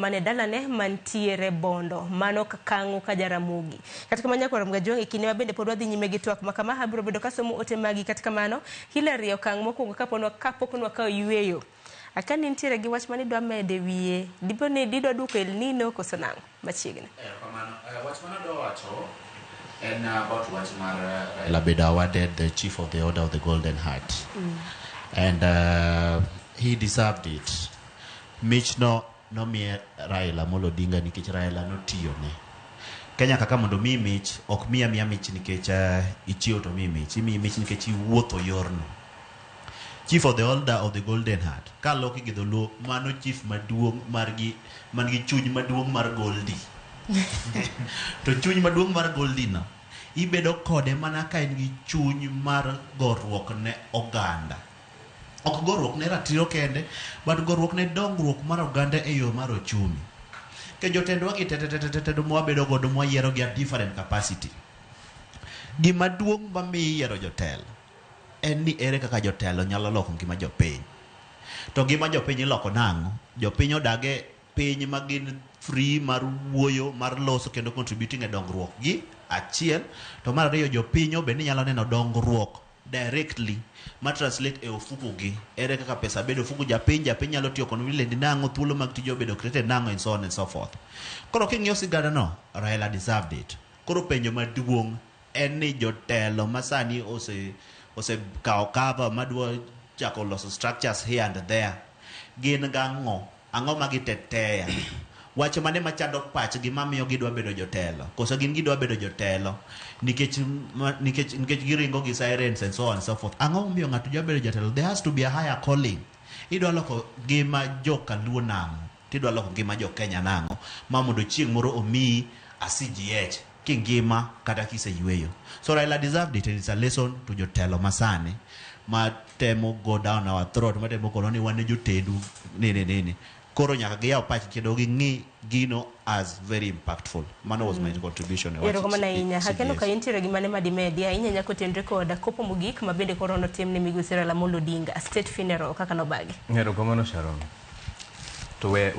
mane dalane mantiere bondo mano kakangu ka Ramogi katika manyako ramgajongi kiniwa bende podwa dhi nyime gi twak makama habro bedo kasomo ote magi katika mano Hilary okang mokwongo kapoknwa ka yueyo akani ntiere gi wach mane dwa mede wiye dipo ne dido duko El Nino koso nango machiegni wach mane do wacho and about wach mar Raila bedo awarded the chief of the order of the Golden Heart and he deserved it. Mich no miye Raila molo dinga nikech Raila no tiyo ne Kenya kaka mondo mi mich ok miya mich nikech ichiwo to mi mich nikech iwuotho yorno. Chief of the order of the Golden Heart kaloki gi dholuo mano chief maduong' margi mangi chuny maduong' mar goldi to chuny maduong' mar goldi no ibedo kode mana ka en gi chuny mar gorruok ne oganda. Ok gorruok ne ratiro kende, but gorruok ne dongruok mar oganda e yo mar ochumi. Ke jotendwa gi tetetetetetedo mwabedo godo mwayiero gi a different capacity. Gima duong' mamiyiero jotelo en ni ere kaka jotelo nyalo loko ngima jopiny. To ngima jopiny loko nang'o? Jopiny odage piny magin free mar wuoyo, mar loso kendo contributing e dongruok gi achiel. To mar ariyo jopiny bende nyalo neno dongruok directly ma translate e ofuku gi ere kaka pesa bedo ofuku japiny nyalo tiyo kono wile nango thuolo mag tijo bedo created nango and so on and so forth. Koro king'iyo sigana no Raila deserved it. Koro penjo maduong' en ni jotelo masani ose kao cover madwa chako loso structures here and there gin gang'o ang'o magiteteya wach mane machando pach gi mamiyo gidwa bedo jotelo koso gin gidwa bedo jotelo nikech giringo gi sirens and so on and so forth. Ang'o miyo ng'ato dwa bedo jotelo? There has to be a higher calling. Idwa loko gima jokaluo nang'o tidwa loko gima jokenya nang'o ma mondo chieng' moro omiyi a C.G.H kingima kata kiseyueyo. So Raila deserved it and it's a lesson to jotelo masani ma temo go down our throat ma temo kono ni wane jotedu nini koro nyaka giyaw pach kendo ging'i gino as very impactful. Mano was my contribution. Yero kama na inya hakeno ka intiere gimane madimedia inya nyako tendre koda kopo mogik mabende koro no tim ne migusira la molo dinga state funeral kaka no bagi. Yero kama no Sharon to